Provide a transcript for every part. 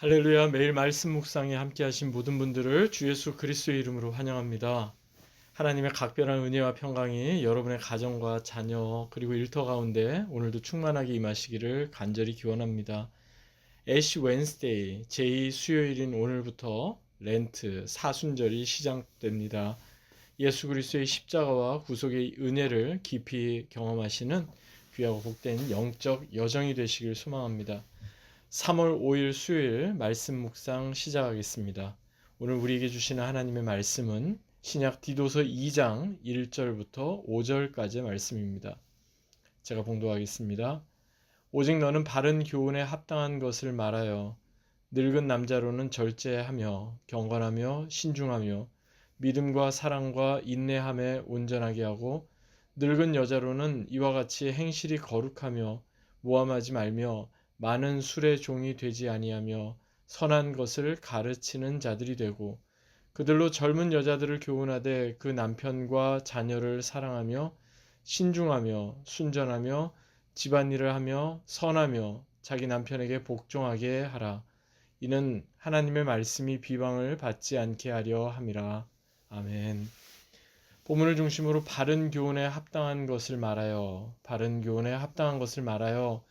할렐루야. 매일 말씀 묵상에 함께 하신 모든 분들을 주 예수 그리스도의 이름으로 환영합니다. 하나님의 각별한 은혜와 평강이 여러분의 가정과 자녀 그리고 일터 가운데 오늘도 충만하게 임하시기를 간절히 기원합니다. 애쉬 웬스데이 제2 수요일인 오늘부터 렌트 사순절이 시작됩니다. 예수 그리스도의 십자가와 구속의 은혜를 깊이 경험하시는 귀하고 복된 영적 여정이 되시길 소망합니다. 3월 5일 수요일 말씀 묵상 시작하겠습니다. 오늘 우리에게 주시는 하나님의 말씀은 신약 디도서 2장 1절부터 5절까지의 말씀입니다. 제가 봉독하겠습니다. 오직 너는 바른 교훈에 합당한 것을 말하여 늙은 남자로는 절제하며 경건하며 신중하며 믿음과 사랑과 인내함에 온전하게 하고 늙은 여자로는 이와 같이 행실이 거룩하며 모함하지 말며 많은 술의 종이 되지 아니하며 선한 것을 가르치는 자들이 되고 그들로 젊은 여자들을 교훈하되 그 남편과 자녀를 사랑하며 신중하며 순전하며 집안일을 하며 선하며 자기 남편에게 복종하게 하라. 이는 하나님의 말씀이 비방을 받지 않게 하려 함이라. 아멘. 본문을 중심으로 바른 교훈에 합당한 것을 말하여 바른 교훈에 합당한 것을 말하여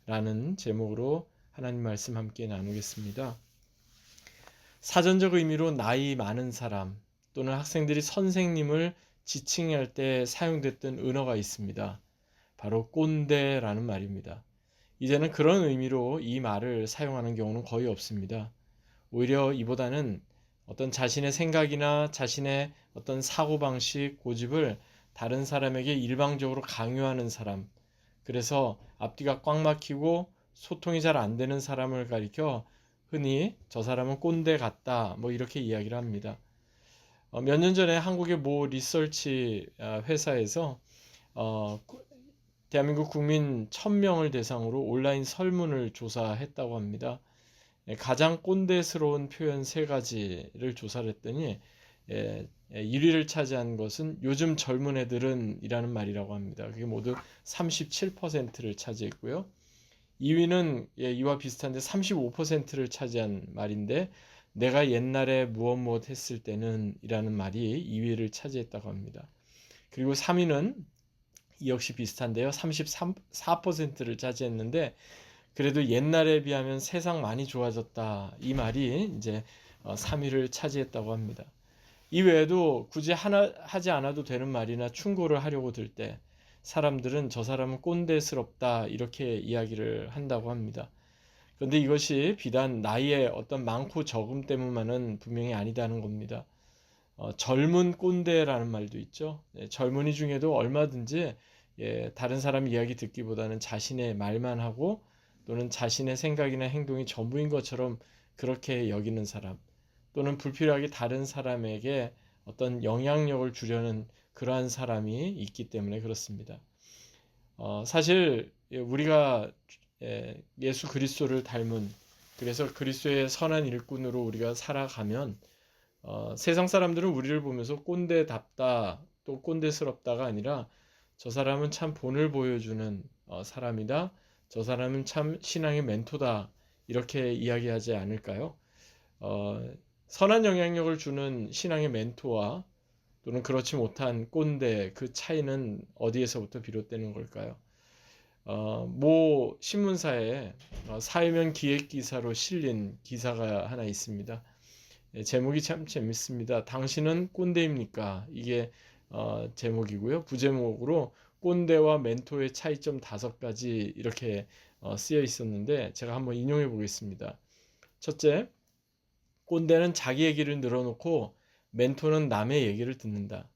라는 제목으로 하나님 말씀 함께 나누겠습니다. 사전적 의미로 나이 많은 사람 또는 학생들이 선생님을 지칭할 때 사용됐던 은어가 있습니다. 바로 꼰대라는 말입니다. 이제는 그런 의미로 이 말을 사용하는 경우는 거의 없습니다. 오히려 이보다는 어떤 자신의 생각이나 자신의 어떤 사고방식, 고집을 다른 사람에게 일방적으로 강요하는 사람, 그래서 앞뒤가 꽉 막히고 소통이 잘 안 되는 사람을 가리켜 흔히 저 사람은 꼰대 같다 뭐 이렇게 이야기를 합니다. 몇 년 전에 한국의 모 리서치 회사에서 대한민국 국민 1000명을 대상으로 온라인 설문을 조사했다고 합니다. 가장 꼰대스러운 표현 3가지를 조사를 했더니 1위를 차지한 것은 요즘 젊은 애들은 이라는 말이라고 합니다. 그게 모두 37%를 차지했고요. 2위는 이와 비슷한데 35%를 차지한 말인데 내가 옛날에 무엇 했을 때는 이라는 말이 2위를 차지했다고 합니다. 그리고 3위는 역시 비슷한데요. 34%를 차지했는데 그래도 옛날에 비하면 세상 많이 좋아졌다. 이 말이 이제 3위를 차지했다고 합니다. 이외에도 굳이 하나 하지 않아도 되는 말이나 충고를 하려고 들 때 사람들은 저 사람은 꼰대스럽다 이렇게 이야기를 한다고 합니다. 그런데 이것이 비단 나이의 어떤 많고 적음 때문만은 분명히 아니다는 겁니다. 젊은 꼰대라는 말도 있죠. 젊은이 중에도 얼마든지 다른 사람 이야기 듣기보다는 자신의 말만 하고 또는 자신의 생각이나 행동이 전부인 것처럼 그렇게 여기는 사람 또는 불필요하게 다른 사람에게 어떤 영향력을 주려는 그러한 사람이 있기 때문에 그렇습니다. 사실 우리가 예수 그리스도를 닮은 그래서 그리스도의 선한 일꾼으로 우리가 살아가면 세상 사람들은 우리를 보면서 꼰대답다 또 꼰대스럽다가 아니라 저 사람은 참 본을 보여주는 사람이다. 저 사람은 참 신앙의 멘토다. 이렇게 이야기하지 않을까요? 선한 영향력을 주는 신앙의 멘토와 또는 그렇지 못한 꼰대 그 차이는 어디에서부터 비롯되는 걸까요? 모 신문사에 사회면 기획 기사로 실린 기사가 하나 있습니다. 제목이 참 재밌습니다. 당신은 꼰대입니까? 이게 제목이고요. 부제목으로 꼰대와 멘토의 차이점 5가지 이렇게 쓰여 있었는데 제가 한번 인용해 보겠습니다. 첫째, 꼰대는 자기 얘기를 늘어놓고 멘토는 남의 얘기를 듣는다.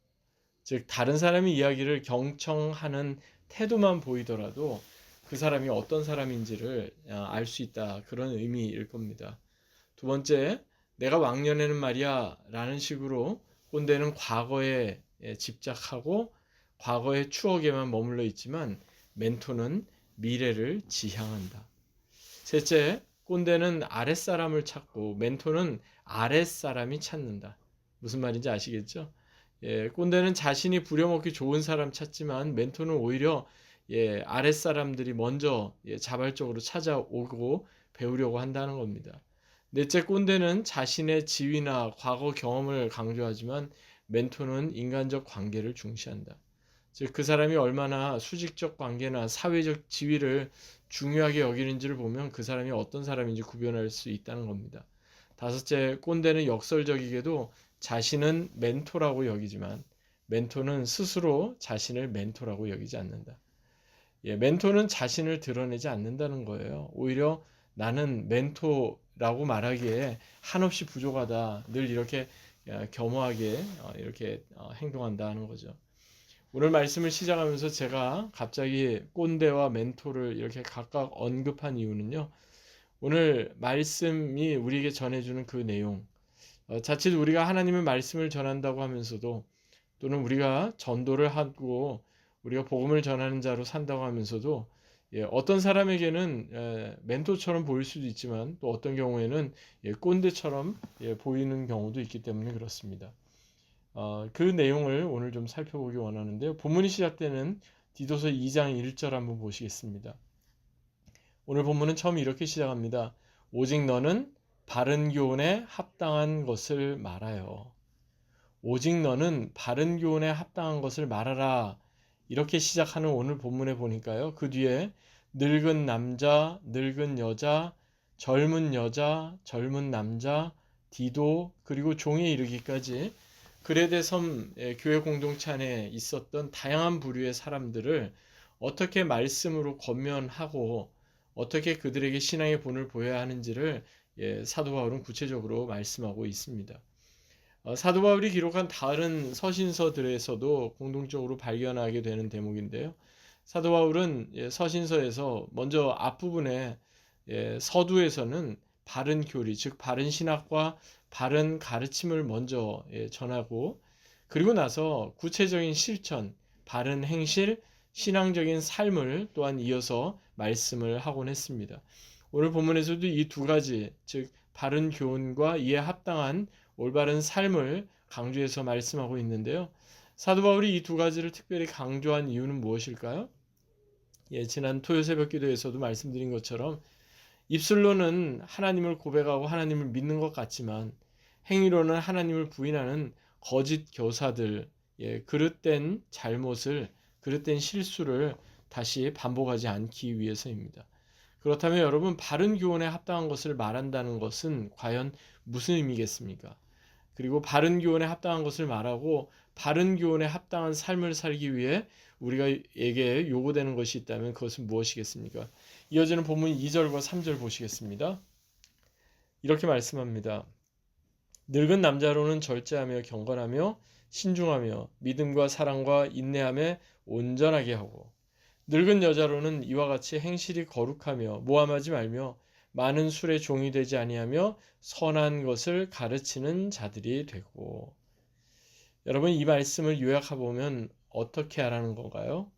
즉 다른 사람의 이야기를 경청하는 태도만 보이더라도 그 사람이 어떤 사람인지를 알 수 있다. 그런 의미일 겁니다. 두 번째, 내가 왕년에는 말이야 라는 식으로 꼰대는 과거에 집착하고 과거의 추억에만 머물러 있지만 멘토는 미래를 지향한다. 셋째, 꼰대는 아랫사람을 찾고 멘토는 아랫사람이 찾는다. 무슨 말인지 아시겠죠? 꼰대는 자신이 부려먹기 좋은 사람 찾지만 멘토는 오히려 아랫사람들이 먼저 자발적으로 찾아오고 배우려고 한다는 겁니다. 넷째, 꼰대는 자신의 지위나 과거 경험을 강조하지만 멘토는 인간적 관계를 중시한다. 즉, 그 사람이 얼마나 수직적 관계나 사회적 지위를 중요하게 여기는지를 보면 그 사람이 어떤 사람인지 구별할 수 있다는 겁니다. 다섯째, 꼰대는 역설적이게도 자신은 멘토라고 여기지만 멘토는 스스로 자신을 멘토라고 여기지 않는다. 멘토는 자신을 드러내지 않는다는 거예요. 오히려 나는 멘토라고 말하기에 한없이 부족하다. 늘 이렇게 겸허하게 이렇게 행동한다 하는 거죠. 오늘 말씀을 시작하면서 제가 갑자기 꼰대와 멘토를 이렇게 각각 언급한 이유는요. 오늘 말씀이 우리에게 전해주는 그 내용, 자칫 우리가 하나님의 말씀을 전한다고 하면서도 또는 우리가 전도를 하고 우리가 복음을 전하는 자로 산다고 하면서도 어떤 사람에게는 멘토처럼 보일 수도 있지만 또 어떤 경우에는 꼰대처럼 보이는 경우도 있기 때문에 그렇습니다. 그 내용을 오늘 좀 살펴보기 원하는데요. 본문이 시작되는 디도서 2장 1절 한번 보시겠습니다. 오늘 본문은 처음 이렇게 시작합니다. 오직 너는 바른 교훈에 합당한 것을 말하여. 오직 너는 바른 교훈에 합당한 것을 말하라. 이렇게 시작하는 오늘 본문에 보니까요. 그 뒤에 늙은 남자, 늙은 여자, 젊은 여자, 젊은 남자, 디도, 그리고 종에 이르기까지 그레데 섬 교회 공동체 안에 있었던 다양한 부류의 사람들을 어떻게 말씀으로 권면하고 어떻게 그들에게 신앙의 본을 보여야 하는지를 사도 바울은 구체적으로 말씀하고 있습니다. 사도 바울이 기록한 다른 서신서들에서도 공동적으로 발견하게 되는 대목인데요. 사도 바울은 서신서에서 먼저 앞부분에 서두에서는 바른 교리, 즉 바른 신학과 바른 가르침을 먼저 전하고 그리고 나서 구체적인 실천, 바른 행실, 신앙적인 삶을 또한 이어서 말씀을 하곤 했습니다. 오늘 본문에서도 이 두 가지, 즉 바른 교훈과 이에 합당한 올바른 삶을 강조해서 말씀하고 있는데요. 사도 바울이 이 두 가지를 특별히 강조한 이유는 무엇일까요? 지난 토요 새벽 기도에서도 말씀드린 것처럼 입술로는 하나님을 고백하고 하나님을 믿는 것 같지만 행위로는 하나님을 부인하는 거짓 교사들, 그릇된 잘못을, 그릇된 실수를 다시 반복하지 않기 위해서입니다. 그렇다면 여러분, 바른 교훈에 합당한 것을 말한다는 것은 과연 무슨 의미겠습니까? 그리고 바른 교훈에 합당한 것을 말하고 바른 교훈에 합당한 삶을 살기 위해 우리가에게 요구되는 것이 있다면 그것은 무엇이겠습니까? 이어지는 본문 2절과 3절 보시겠습니다. 이렇게 말씀합니다. 늙은 남자로는 절제하며 경건하며 신중하며 믿음과 사랑과 인내함에 온전하게 하고 늙은 여자로는 이와 같이 행실이 거룩하며 모함하지 말며 많은 술에 종이 되지 아니하며 선한 것을 가르치는 자들이 되고. 여러분, 이 말씀을 요약해 보면 어떻게 하라는 건가요?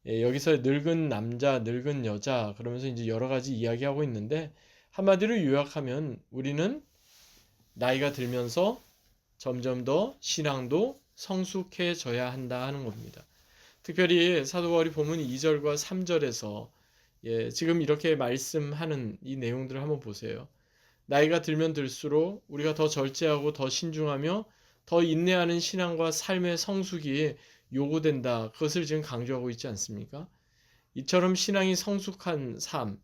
여기서 늙은 남자, 늙은 여자 그러면서 이제 여러 가지 이야기하고 있는데 한마디로 요약하면 우리는 나이가 들면서 점점 더 신앙도 성숙해져야 한다 하는 겁니다. 특별히 사도 바울이 본문 2절과 3절에서 지금 이렇게 말씀하는 이 내용들을 한번 보세요. 나이가 들면 들수록 우리가 더 절제하고 더 신중하며 더 인내하는 신앙과 삶의 성숙이 요구된다. 그것을 지금 강조하고 있지 않습니까? 이처럼 신앙이 성숙한 삶,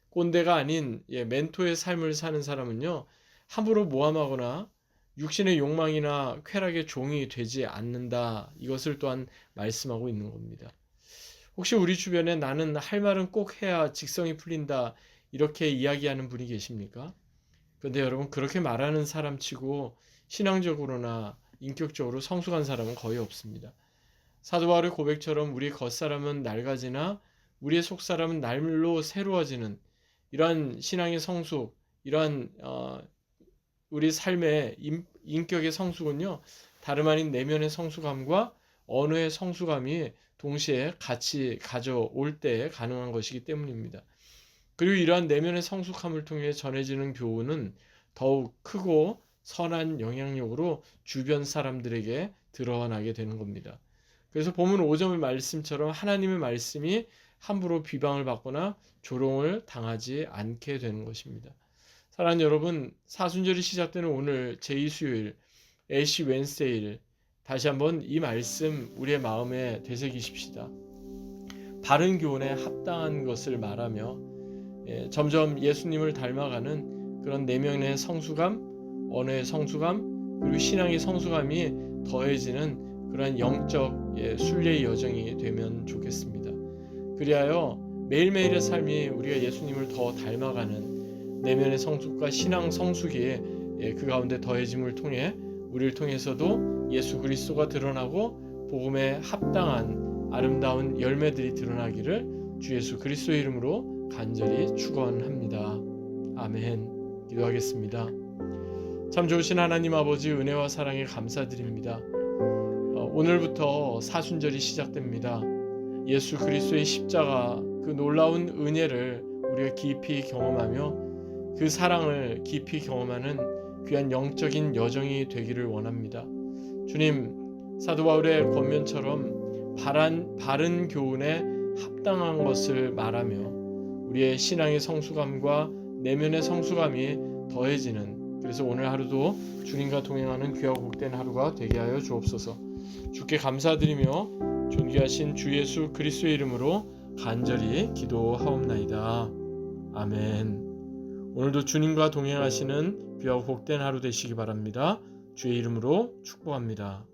꼰대가 아닌 멘토의 삶을 사는 사람은요. 함부로 모함하거나 육신의 욕망이나 쾌락의 종이 되지 않는다. 이것을 또한 말씀하고 있는 겁니다. 혹시 우리 주변에 나는 할 말은 꼭 해야 직성이 풀린다. 이렇게 이야기하는 분이 계십니까? 그런데 여러분 그렇게 말하는 사람 치고 신앙적으로나 인격적으로 성숙한 사람은 거의 없습니다. 사도 바울의 고백처럼 우리의 겉사람은 낡아지나 우리의 속사람은 날로 새로워지는 이러한 신앙의 성숙, 이러한 우리 삶의 인격의 성숙은요. 다름 아닌 내면의 성숙함과 언어의 성숙함이 동시에 같이 가져올 때 가능한 것이기 때문입니다. 그리고 이러한 내면의 성숙함을 통해 전해지는 교훈은 더욱 크고 선한 영향력으로 주변 사람들에게 드러나게 되는 겁니다. 그래서 본문 5절의 말씀처럼 하나님의 말씀이 함부로 비방을 받거나 조롱을 당하지 않게 되는 것입니다. 사랑하는 여러분, 사순절이 시작되는 오늘 제2수요일 애쉬 웬스데이를 다시 한번 이 말씀 우리의 마음에 되새기십시다. 바른 교훈에 합당한 것을 말하며 점점 예수님을 닮아가는 그런 내면의 성숙함, 언어의 성숙함, 그리고 신앙의 성숙함이 더해지는 그런 영적 순례의 여정이 되면 좋겠습니다. 그리하여 매일매일의 삶이 우리가 예수님을 더 닮아가는 내면의 성숙과 신앙 성숙이 그 가운데 더해짐을 통해 우리를 통해서도 예수 그리스도가 드러나고 복음에 합당한 아름다운 열매들이 드러나기를 주 예수 그리스도의 이름으로 간절히 축원합니다. 아멘. 기도하겠습니다. 참 좋으신 하나님 아버지, 은혜와 사랑에 감사드립니다. 오늘부터 사순절이 시작됩니다. 예수 그리스도의 십자가, 그 놀라운 은혜를 우리가 깊이 경험하며 그 사랑을 깊이 경험하는 귀한 영적인 여정이 되기를 원합니다. 주님, 사도 바울의 권면처럼 바른 교훈에 합당한 것을 말하며 우리의 신앙의 성숙함과 내면의 성숙함이 더해지는, 그래서 오늘 하루도 주님과 동행하는 귀하고 복된 하루가 되게 하여 주옵소서. 주께 감사드리며 존귀하신 주 예수 그리스도의 이름으로 간절히 기도하옵나이다. 아멘. 오늘도 주님과 동행하시는 귀하고 복된 하루 되시기 바랍니다. 주의 이름으로 축복합니다.